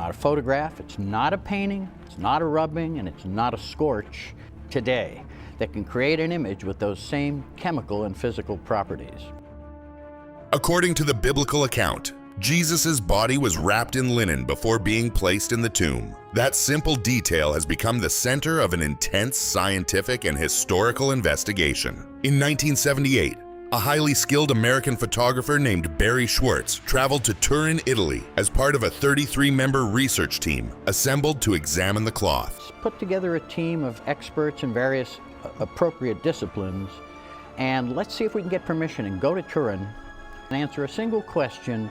not a photograph, it's not a painting, it's not a rubbing, and it's not a scorch today that can create an image with those same chemical and physical properties. According to the biblical account, Jesus' body was wrapped in linen before being placed in the tomb. That simple detail has become the center of an intense scientific and historical investigation. In 1978, a highly skilled American photographer named Barrie Schwortz traveled to Turin, Italy as part of a 33-member research team assembled to examine the cloth. Put together a team of experts in various appropriate disciplines, and let's see if we can get permission and go to Turin and answer a single question: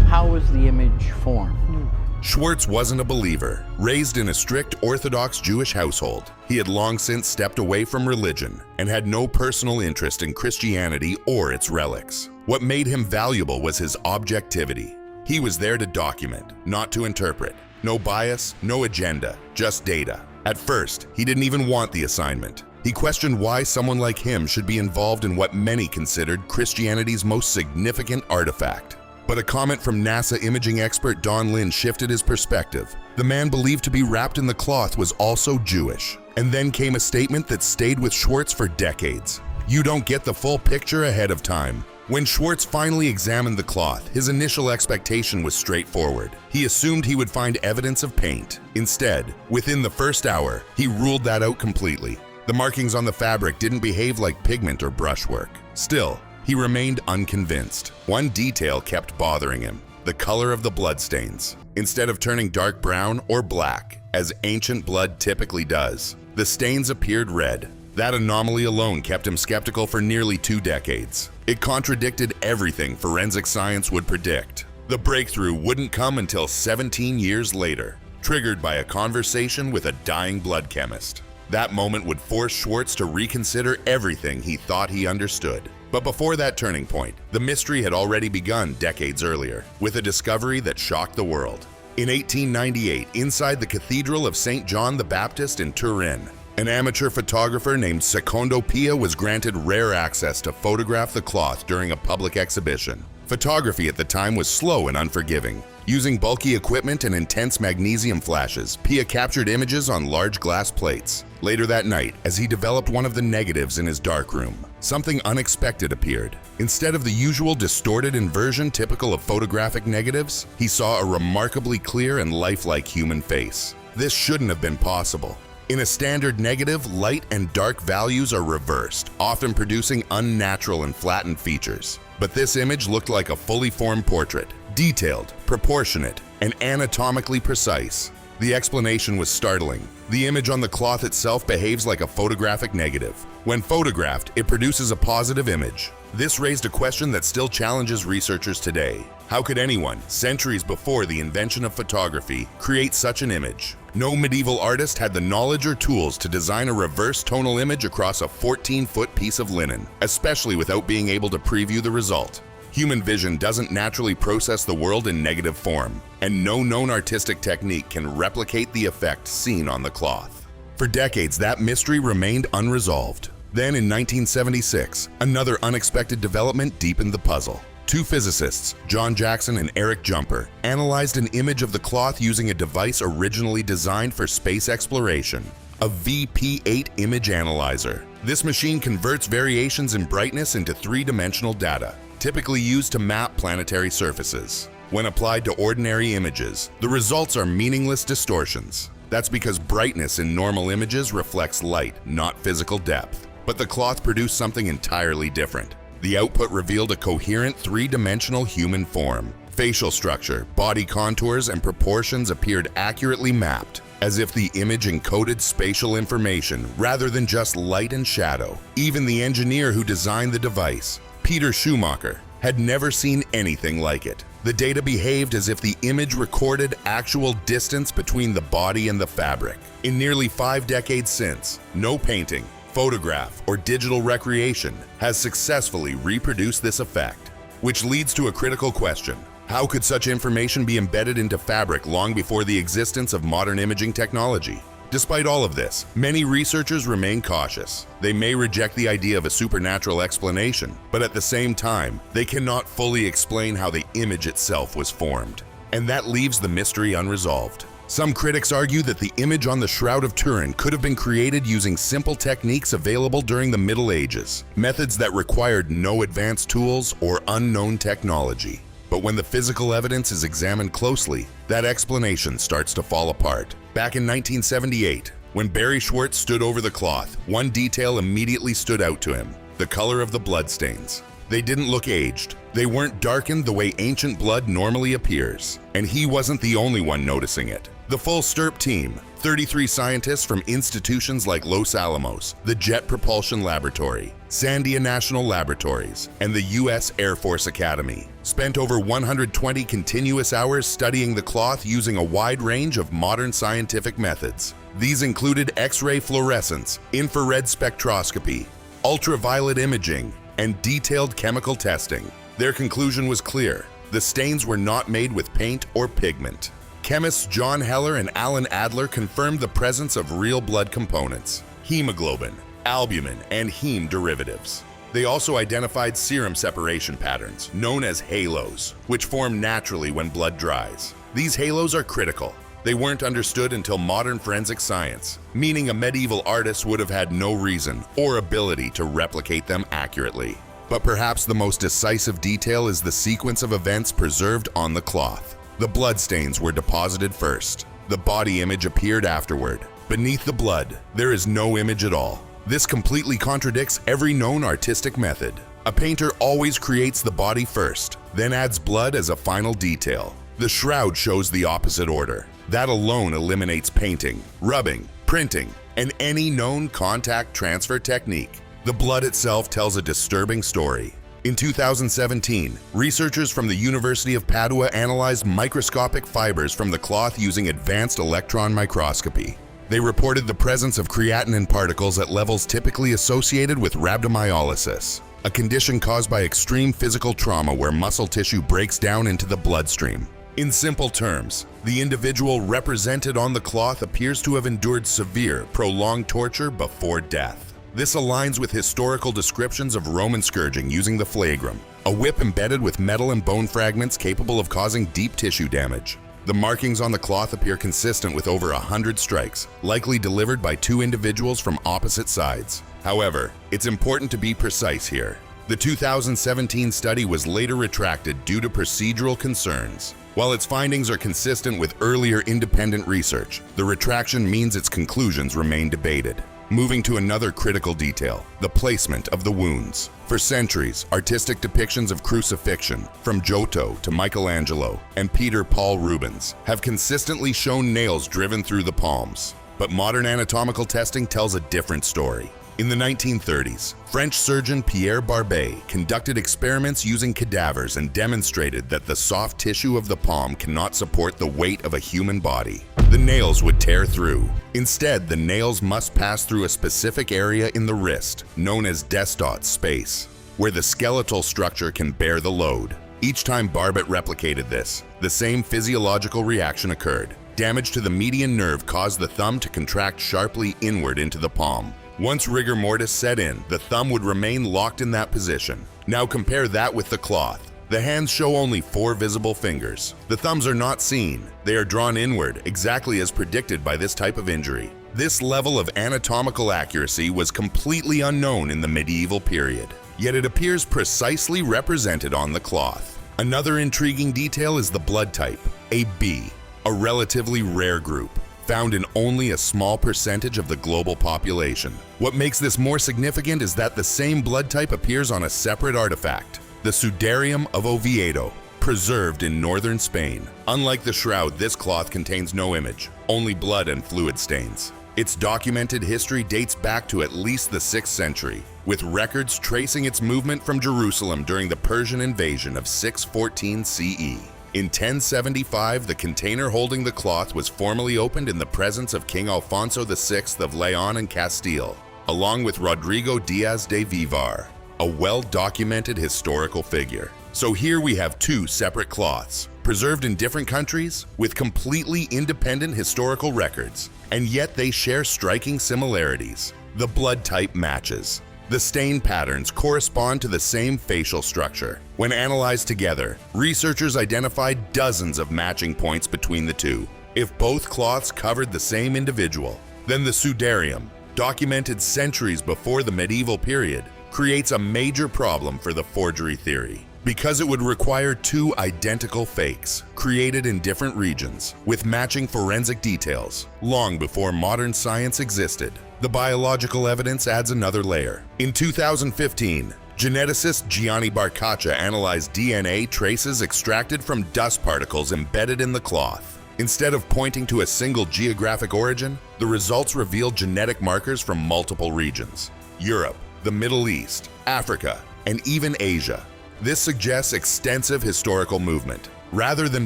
how was the image formed? Schwartz wasn't a believer. Raised in a strict Orthodox Jewish household, he had long since stepped away from religion and had no personal interest in Christianity or its relics. What made him valuable was his objectivity. He was there to document, not to interpret. No bias, no agenda, just data. At first, he didn't even want the assignment. He questioned why someone like him should be involved in what many considered Christianity's most significant artifact. But a comment from NASA imaging expert Don Lynn shifted his perspective. The man believed to be wrapped in the cloth was also Jewish. And then came a statement that stayed with Schwartz for decades. You don't get the full picture ahead of time. When Schwartz finally examined the cloth, his initial expectation was straightforward. He assumed he would find evidence of paint. Instead, within the first hour, he ruled that out completely. The markings on the fabric didn't behave like pigment or brushwork. Still, he remained unconvinced. One detail kept bothering him: the color of the bloodstains. Instead of turning dark brown or black, as ancient blood typically does, the stains appeared red. That anomaly alone kept him skeptical for nearly 2 decades. It contradicted everything forensic science would predict. The breakthrough wouldn't come until 17 years later, triggered by a conversation with a dying blood chemist. That moment would force Schwartz to reconsider everything he thought he understood. But before that turning point, the mystery had already begun decades earlier, with a discovery that shocked the world. In 1898, inside the Cathedral of St. John the Baptist in Turin, an amateur photographer named Secondo Pia was granted rare access to photograph the cloth during a public exhibition. Photography at the time was slow and unforgiving. Using bulky equipment and intense magnesium flashes, Pia captured images on large glass plates. Later that night, as he developed one of the negatives in his darkroom, something unexpected appeared. Instead of the usual distorted inversion typical of photographic negatives, he saw a remarkably clear and lifelike human face. This shouldn't have been possible. In a standard negative, light and dark values are reversed, often producing unnatural and flattened features. But this image looked like a fully formed portrait, detailed, proportionate, and anatomically precise. The explanation was startling. The image on the cloth itself behaves like a photographic negative. When photographed, it produces a positive image. This raised a question that still challenges researchers today. How could anyone, centuries before the invention of photography, create such an image? No medieval artist had the knowledge or tools to design a reverse tonal image across a 14-foot piece of linen, especially without being able to preview the result. Human vision doesn't naturally process the world in negative form, and no known artistic technique can replicate the effect seen on the cloth. For decades, that mystery remained unresolved. Then in 1976, another unexpected development deepened the puzzle. 2 physicists, John Jackson and Eric Jumper, analyzed an image of the cloth using a device originally designed for space exploration, a VP8 image analyzer. This machine converts variations in brightness into 3-dimensional data, typically used to map planetary surfaces. When applied to ordinary images, the results are meaningless distortions. That's because brightness in normal images reflects light, not physical depth. But the cloth produced something entirely different. The output revealed a coherent 3-dimensional human form. Facial structure, body contours, and proportions appeared accurately mapped, as if the image encoded spatial information rather than just light and shadow. Even the engineer who designed the device, Peter Schumacher, had never seen anything like it. The data behaved as if the image recorded actual distance between the body and the fabric. In nearly 5 decades since, no painting, photograph, or digital recreation has successfully reproduced this effect. Which leads to a critical question. How could such information be embedded into fabric long before the existence of modern imaging technology? Despite all of this, many researchers remain cautious. They may reject the idea of a supernatural explanation, but at the same time, they cannot fully explain how the image itself was formed. and that leaves the mystery unresolved. Some critics argue that the image on the Shroud of Turin could have been created using simple techniques available during the Middle Ages, methods that required no advanced tools or unknown technology. But when the physical evidence is examined closely, that explanation starts to fall apart. Back in 1978, when Barrie Schwortz stood over the cloth, one detail immediately stood out to him: the color of the bloodstains. They didn't look aged. They weren't darkened the way ancient blood normally appears. And he wasn't the only one noticing it. The full STURP team, 33 scientists from institutions like Los Alamos, the Jet Propulsion Laboratory, Sandia National Laboratories, and the U.S. Air Force Academy, spent over 120 continuous hours studying the cloth using a wide range of modern scientific methods. These included X-ray fluorescence, infrared spectroscopy, ultraviolet imaging, and detailed chemical testing. Their conclusion was clear: the stains were not made with paint or pigment. Chemists John Heller and Alan Adler confirmed the presence of real blood components: hemoglobin, albumin, and heme derivatives. They also identified serum separation patterns, known as halos, which form naturally when blood dries. These halos are critical. They weren't understood until modern forensic science, meaning a medieval artist would have had no reason or ability to replicate them accurately. But perhaps the most decisive detail is the sequence of events preserved on the cloth. The bloodstains were deposited first. The body image appeared afterward. Beneath the blood, there is no image at all. This completely contradicts every known artistic method. A painter always creates the body first, then adds blood as a final detail. The shroud shows the opposite order. That alone eliminates painting, rubbing, printing, and any known contact transfer technique. The blood itself tells a disturbing story. In 2017, researchers from the University of Padua analyzed microscopic fibers from the cloth using advanced electron microscopy. They reported the presence of creatinine particles at levels typically associated with rhabdomyolysis, a condition caused by extreme physical trauma where muscle tissue breaks down into the bloodstream. In simple terms, the individual represented on the cloth appears to have endured severe, prolonged torture before death. This aligns with historical descriptions of Roman scourging using the flagrum, a whip embedded with metal and bone fragments capable of causing deep tissue damage. The markings on the cloth appear consistent with over 100 strikes, likely delivered by two individuals from opposite sides. However, it's important to be precise here. The 2017 study was later retracted due to procedural concerns. While its findings are consistent with earlier independent research, the retraction means its conclusions remain debated. Moving to another critical detail, the placement of the wounds. For centuries, artistic depictions of crucifixion, from Giotto to Michelangelo and Peter Paul Rubens, have consistently shown nails driven through the palms. But modern anatomical testing tells a different story. In the 1930s, French surgeon Pierre Barbet conducted experiments using cadavers and demonstrated that the soft tissue of the palm cannot support the weight of a human body. The nails would tear through. Instead, the nails must pass through a specific area in the wrist, known as Destot space, where the skeletal structure can bear the load. Each time Barbet replicated this, the same physiological reaction occurred. Damage to the median nerve caused the thumb to contract sharply inward into the palm. Once rigor mortis set in, the thumb would remain locked in that position. Now compare that with the cloth. The hands show only 4 visible fingers. The thumbs are not seen. They are drawn inward, exactly as predicted by this type of injury. This level of anatomical accuracy was completely unknown in the medieval period, yet it appears precisely represented on the cloth. Another intriguing detail is the blood type, AB, a relatively rare group, found in only a small percentage of the global population. What makes this more significant is that the same blood type appears on a separate artifact, the Sudarium of Oviedo, preserved in northern Spain. Unlike the shroud, this cloth contains no image, only blood and fluid stains. Its documented history dates back to at least the 6th century, with records tracing its movement from Jerusalem during the Persian invasion of 614 CE. In 1075, the container holding the cloth was formally opened in the presence of King Alfonso VI of Leon and Castile, along with Rodrigo Diaz de Vivar, a well-documented historical figure. So here we have 2 separate cloths, preserved in different countries with completely independent historical records, and yet they share striking similarities. The blood type matches. The stain patterns correspond to the same facial structure. When analyzed together, researchers identified dozens of matching points between the two. If both cloths covered the same individual, then the sudarium, documented centuries before the medieval period, creates a major problem for the forgery theory, because it would require two identical fakes, created in different regions, with matching forensic details, long before modern science existed. The biological evidence adds another layer. In 2015, geneticist Gianni Barcaccia analyzed DNA traces extracted from dust particles embedded in the cloth. Instead of pointing to a single geographic origin, the results revealed genetic markers from multiple regions: Europe, the Middle East, Africa, and even Asia. This suggests extensive historical movement. Rather than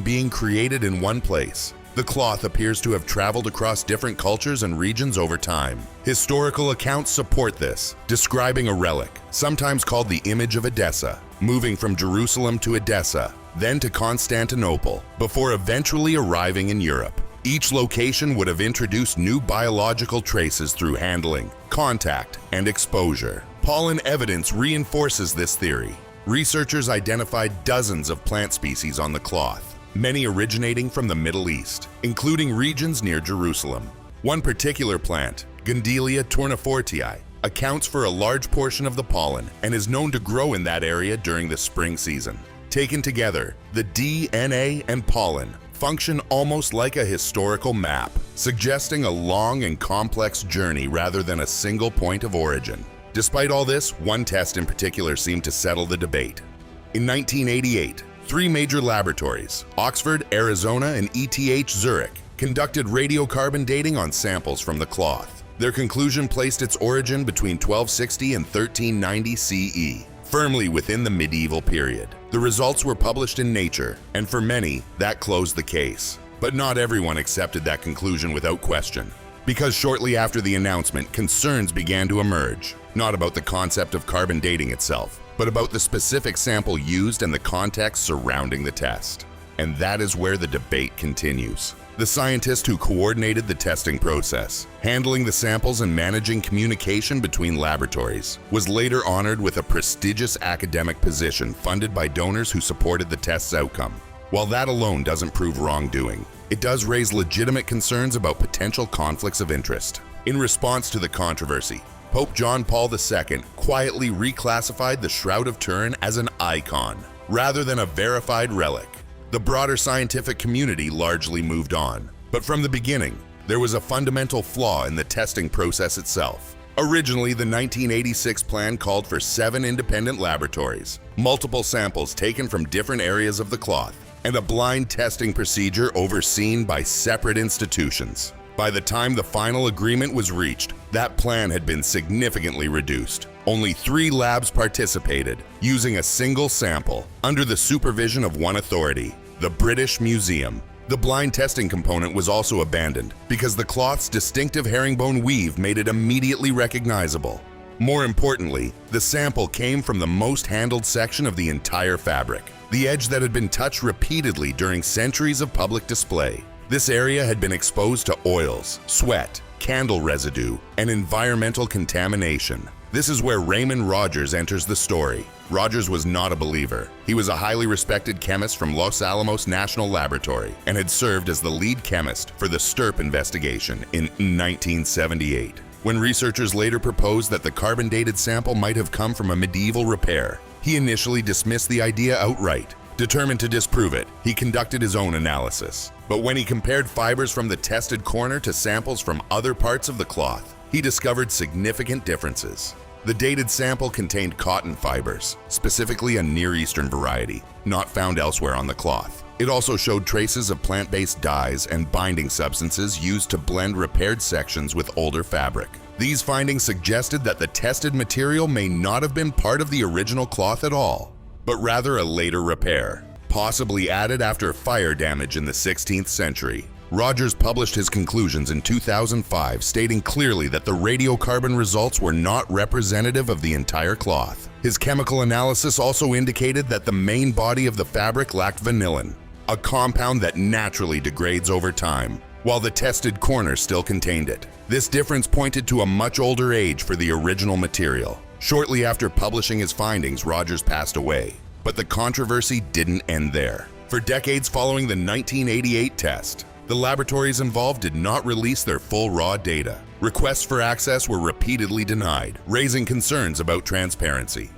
being created in one place, the cloth appears to have traveled across different cultures and regions over time. Historical accounts support this, describing a relic, sometimes called the image of Edessa, moving from Jerusalem to Edessa, then to Constantinople, before eventually arriving in Europe. Each location would have introduced new biological traces through handling, contact, and exposure. Pollen evidence reinforces this theory. Researchers identified dozens of plant species on the cloth, many originating from the Middle East, including regions near Jerusalem. One particular plant, Gundelia tournefortii, accounts for a large portion of the pollen and is known to grow in that area during the spring season. Taken together, the DNA and pollen function almost like a historical map, suggesting a long and complex journey rather than a single point of origin. Despite all this, one test in particular seemed to settle the debate. In 1988, 3 major laboratories, Oxford, Arizona, and ETH Zurich, conducted radiocarbon dating on samples from the cloth. Their conclusion placed its origin between 1260 and 1390 CE, firmly within the medieval period. The results were published in Nature, and for many, that closed the case. But not everyone accepted that conclusion without question, because shortly after the announcement, concerns began to emerge, not about the concept of carbon dating itself, but about the specific sample used and the context surrounding the test. And that is where the debate continues. The scientist who coordinated the testing process, handling the samples and managing communication between laboratories, was later honored with a prestigious academic position funded by donors who supported the test's outcome. While that alone doesn't prove wrongdoing, it does raise legitimate concerns about potential conflicts of interest. In response to the controversy, Pope John Paul II quietly reclassified the Shroud of Turin as an icon, rather than a verified relic. The broader scientific community largely moved on, but from the beginning, there was a fundamental flaw in the testing process itself. Originally, the 1986 plan called for 7 independent laboratories, multiple samples taken from different areas of the cloth, and a blind testing procedure overseen by separate institutions. By the time the final agreement was reached, that plan had been significantly reduced. Only 3 labs participated, using a single sample, under the supervision of one authority, the British Museum. The blind testing component was also abandoned because the cloth's distinctive herringbone weave made it immediately recognizable. More importantly, the sample came from the most handled section of the entire fabric, the edge that had been touched repeatedly during centuries of public display. This area had been exposed to oils, sweat, candle residue, and environmental contamination. This is where Raymond Rogers enters the story. Rogers was not a believer. He was a highly respected chemist from Los Alamos National Laboratory and had served as the lead chemist for the STURP investigation in 1978. When researchers later proposed that the carbon-dated sample might have come from a medieval repair, he initially dismissed the idea outright. Determined to disprove it, he conducted his own analysis. But when he compared fibers from the tested corner to samples from other parts of the cloth, he discovered significant differences. The dated sample contained cotton fibers, specifically a Near Eastern variety, not found elsewhere on the cloth. It also showed traces of plant-based dyes and binding substances used to blend repaired sections with older fabric. These findings suggested that the tested material may not have been part of the original cloth at all, but rather a later repair, possibly added after fire damage in the 16th century. Rogers published his conclusions in 2005, stating clearly that the radiocarbon results were not representative of the entire cloth. His chemical analysis also indicated that the main body of the fabric lacked vanillin, a compound that naturally degrades over time, while the tested corner still contained it. This difference pointed to a much older age for the original material, Shortly after publishing his findings, Rogers passed away. But the controversy didn't end there. For decades following the 1988 test, the laboratories involved did not release their full raw data. Requests for access were repeatedly denied, raising concerns about transparency.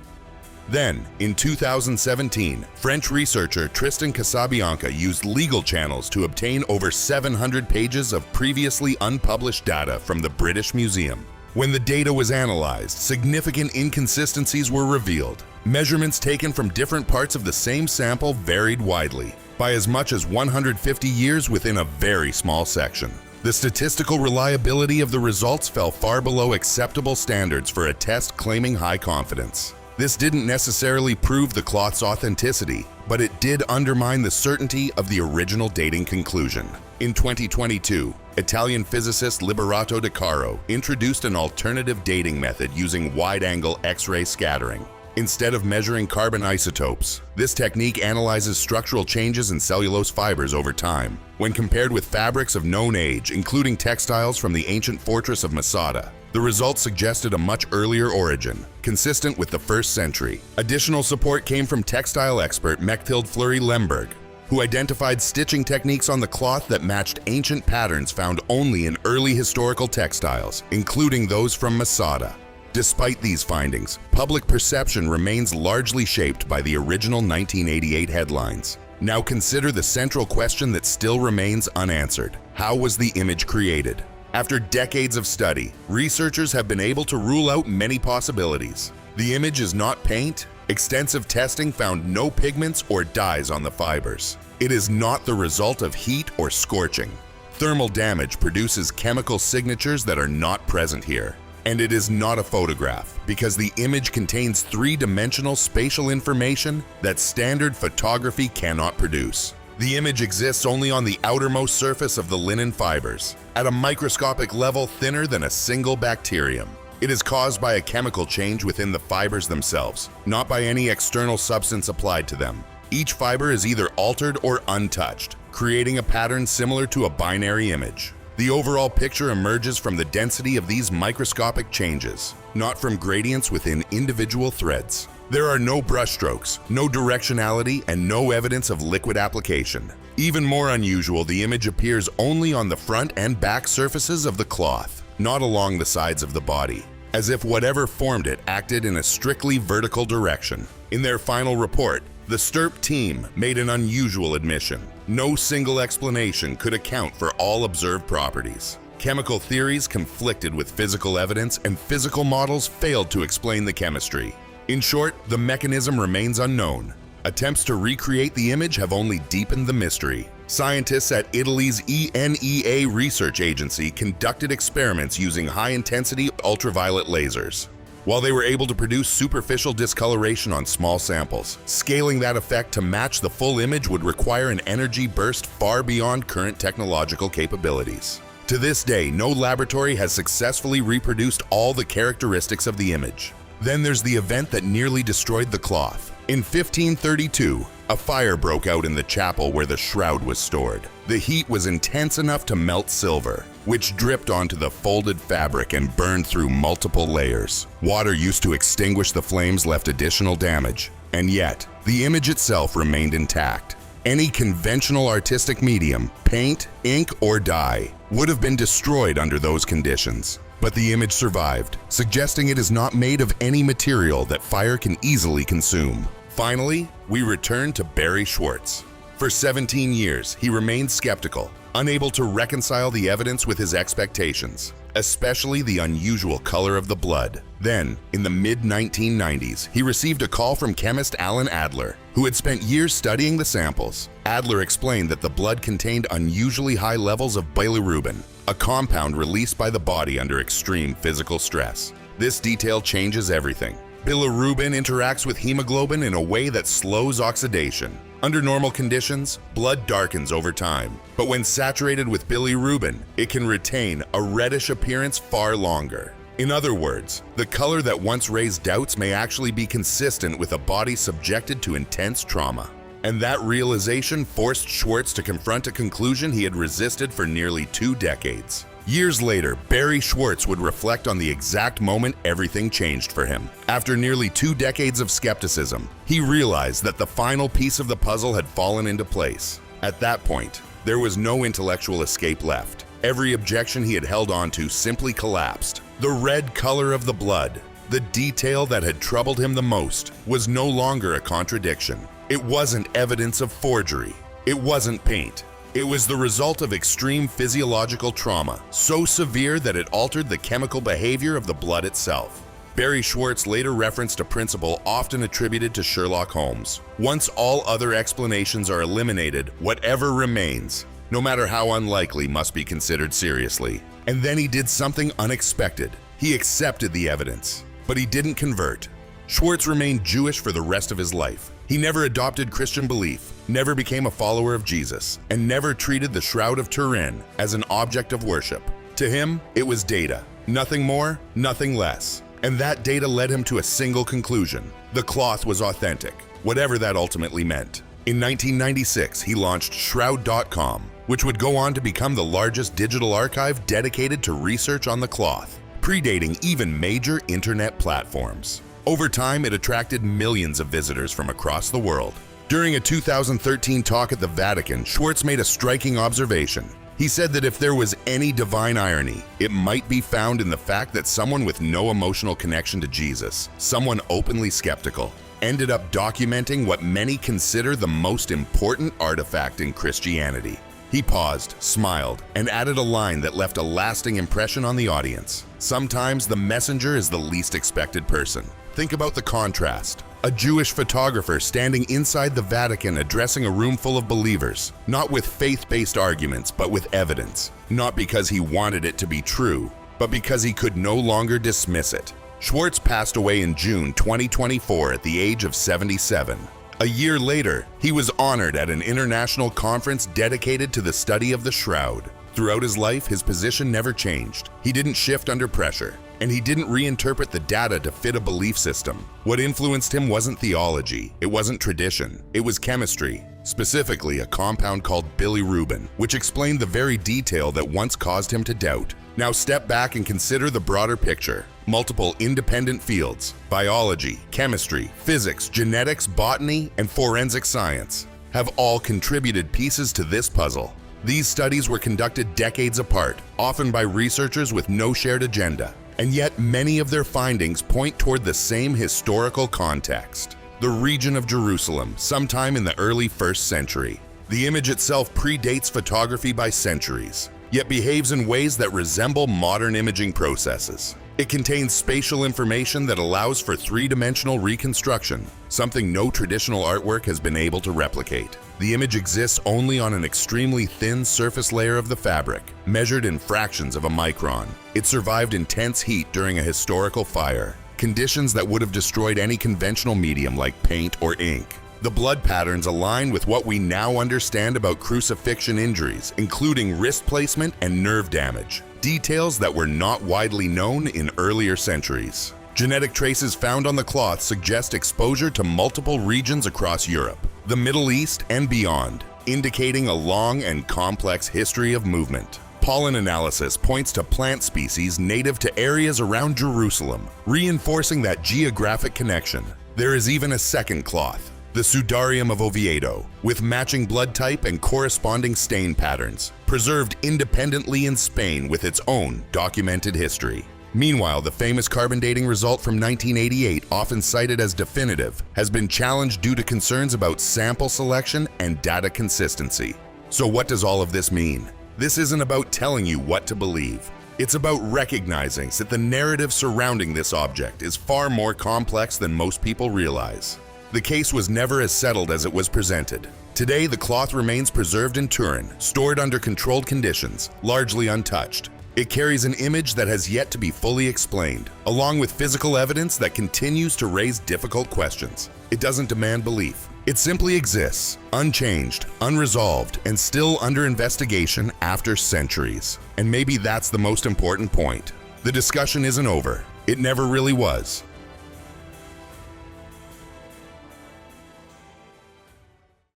Then, in 2017, French researcher Tristan Casabianca used legal channels to obtain over 700 pages of previously unpublished data from the British Museum. When the data was analyzed, significant inconsistencies were revealed. Measurements taken from different parts of the same sample varied widely, by as much as 150 years within a very small section. The statistical reliability of the results fell far below acceptable standards for a test claiming high confidence. This didn't necessarily prove the cloth's authenticity, but it did undermine the certainty of the original dating conclusion. In 2022, Italian physicist Liberato De Caro introduced an alternative dating method using wide-angle X-ray scattering. Instead of measuring carbon isotopes, this technique analyzes structural changes in cellulose fibers over time. When compared with fabrics of known age, including textiles from the ancient fortress of Masada, the results suggested a much earlier origin, consistent with the 1st century. Additional support came from textile expert Mechthild Fleury-Lemberg, who identified stitching techniques on the cloth that matched ancient patterns found only in early historical textiles, including those from Masada. Despite these findings, public perception remains largely shaped by the original 1988 headlines. Now consider the central question that still remains unanswered. How was the image created? After decades of study, researchers have been able to rule out many possibilities. The image is not paint. Extensive testing found no pigments or dyes on the fibers. It is not the result of heat or scorching. Thermal damage produces chemical signatures that are not present here. And it is not a photograph, because the image contains three-dimensional spatial information that standard photography cannot produce. The image exists only on the outermost surface of the linen fibers, at a microscopic level thinner than a single bacterium. It is caused by a chemical change within the fibers themselves, not by any external substance applied to them. Each fiber is either altered or untouched, creating a pattern similar to a binary image. The overall picture emerges from the density of these microscopic changes, not from gradients within individual threads. There are no brushstrokes, no directionality, and no evidence of liquid application. Even more unusual, the image appears only on the front and back surfaces of the cloth, not along the sides of the body, as if whatever formed it acted in a strictly vertical direction. In their final report, the STURP team made an unusual admission. No single explanation could account for all observed properties. Chemical theories conflicted with physical evidence, and physical models failed to explain the chemistry. In short, the mechanism remains unknown. Attempts to recreate the image have only deepened the mystery. Scientists at Italy's ENEA research agency conducted experiments using high-intensity ultraviolet lasers. While they were able to produce superficial discoloration on small samples, scaling that effect to match the full image would require an energy burst far beyond current technological capabilities. To this day, no laboratory has successfully reproduced all the characteristics of the image. Then there's the event that nearly destroyed the cloth. In 1532, a fire broke out in the chapel where the shroud was stored. The heat was intense enough to melt silver, which dripped onto the folded fabric and burned through multiple layers. Water used to extinguish the flames left additional damage, and yet, the image itself remained intact. Any conventional artistic medium, paint, ink, or dye, would have been destroyed under those conditions. But the image survived, suggesting it is not made of any material that fire can easily consume. Finally, we return to Barrie Schwortz. For 17 years, he remained skeptical, unable to reconcile the evidence with his expectations, especially the unusual color of the blood. Then, in the mid-1990s, he received a call from chemist Alan Adler, who had spent years studying the samples. Adler explained that the blood contained unusually high levels of bilirubin, a compound released by the body under extreme physical stress. This detail changes everything. Bilirubin interacts with hemoglobin in a way that slows oxidation. Under normal conditions, blood darkens over time, but when saturated with bilirubin, it can retain a reddish appearance far longer. In other words, the color that once raised doubts may actually be consistent with a body subjected to intense trauma. And that realization forced Schwartz to confront a conclusion he had resisted for nearly 2 decades. Years later, Barrie Schwortz would reflect on the exact moment everything changed for him. After nearly 2 decades of skepticism, he realized that the final piece of the puzzle had fallen into place. At that point, there was no intellectual escape left. Every objection he had held on to simply collapsed. The red color of the blood, the detail that had troubled him the most, was no longer a contradiction. It wasn't evidence of forgery. It wasn't paint. It was the result of extreme physiological trauma, so severe that it altered the chemical behavior of the blood itself. Barrie Schwortz later referenced a principle often attributed to Sherlock Holmes. Once all other explanations are eliminated, whatever remains, no matter how unlikely, must be considered seriously. And then he did something unexpected. He accepted the evidence, but he didn't convert. Schwortz remained Jewish for the rest of his life. He never adopted Christian belief, never became a follower of Jesus, and never treated the Shroud of Turin as an object of worship. To him, it was data. Nothing more, nothing less. And that data led him to a single conclusion. The cloth was authentic, whatever that ultimately meant. In 1996, he launched Shroud.com, which would go on to become the largest digital archive dedicated to research on the cloth, predating even major internet platforms. Over time, it attracted millions of visitors from across the world. During a 2013 talk at the Vatican, Schwortz made a striking observation. He said that if there was any divine irony, it might be found in the fact that someone with no emotional connection to Jesus, someone openly skeptical, ended up documenting what many consider the most important artifact in Christianity. He paused, smiled, and added a line that left a lasting impression on the audience. Sometimes the messenger is the least expected person. Think about the contrast. A Jewish photographer standing inside the Vatican addressing a room full of believers, not with faith-based arguments, but with evidence. Not because he wanted it to be true, but because he could no longer dismiss it. Schwortz passed away in June 2024 at the age of 77. A year later, he was honored at an international conference dedicated to the study of the Shroud. Throughout his life, his position never changed. He didn't shift under pressure, and he didn't reinterpret the data to fit a belief system. What influenced him wasn't theology, it wasn't tradition, it was chemistry, specifically a compound called bilirubin, which explained the very detail that once caused him to doubt. Now step back and consider the broader picture. Multiple independent fields, biology, chemistry, physics, genetics, botany, and forensic science, have all contributed pieces to this puzzle. These studies were conducted decades apart, often by researchers with no shared agenda, and yet many of their findings point toward the same historical context: the region of Jerusalem, sometime in the early 1st century. The image itself predates photography by centuries, yet behaves in ways that resemble modern imaging processes. It contains spatial information that allows for 3-dimensional reconstruction, something no traditional artwork has been able to replicate. The image exists only on an extremely thin surface layer of the fabric, measured in fractions of a micron. It survived intense heat during a historical fire, conditions that would have destroyed any conventional medium like paint or ink. The blood patterns align with what we now understand about crucifixion injuries, including wrist placement and nerve damage, details that were not widely known in earlier centuries. Genetic traces found on the cloth suggest exposure to multiple regions across Europe, the Middle East, and beyond, indicating a long and complex history of movement. Pollen analysis points to plant species native to areas around Jerusalem, reinforcing that geographic connection. There is even a second cloth, the Sudarium of Oviedo, with matching blood type and corresponding stain patterns, preserved independently in Spain with its own documented history. Meanwhile, the famous carbon dating result from 1988, often cited as definitive, has been challenged due to concerns about sample selection and data consistency. So what does all of this mean? This isn't about telling you what to believe. It's about recognizing that the narrative surrounding this object is far more complex than most people realize. The case was never as settled as it was presented. Today, the cloth remains preserved in Turin, stored under controlled conditions, largely untouched. It carries an image that has yet to be fully explained, along with physical evidence that continues to raise difficult questions. It doesn't demand belief. It simply exists, unchanged, unresolved, and still under investigation after centuries. And maybe that's the most important point. The discussion isn't over. It never really was.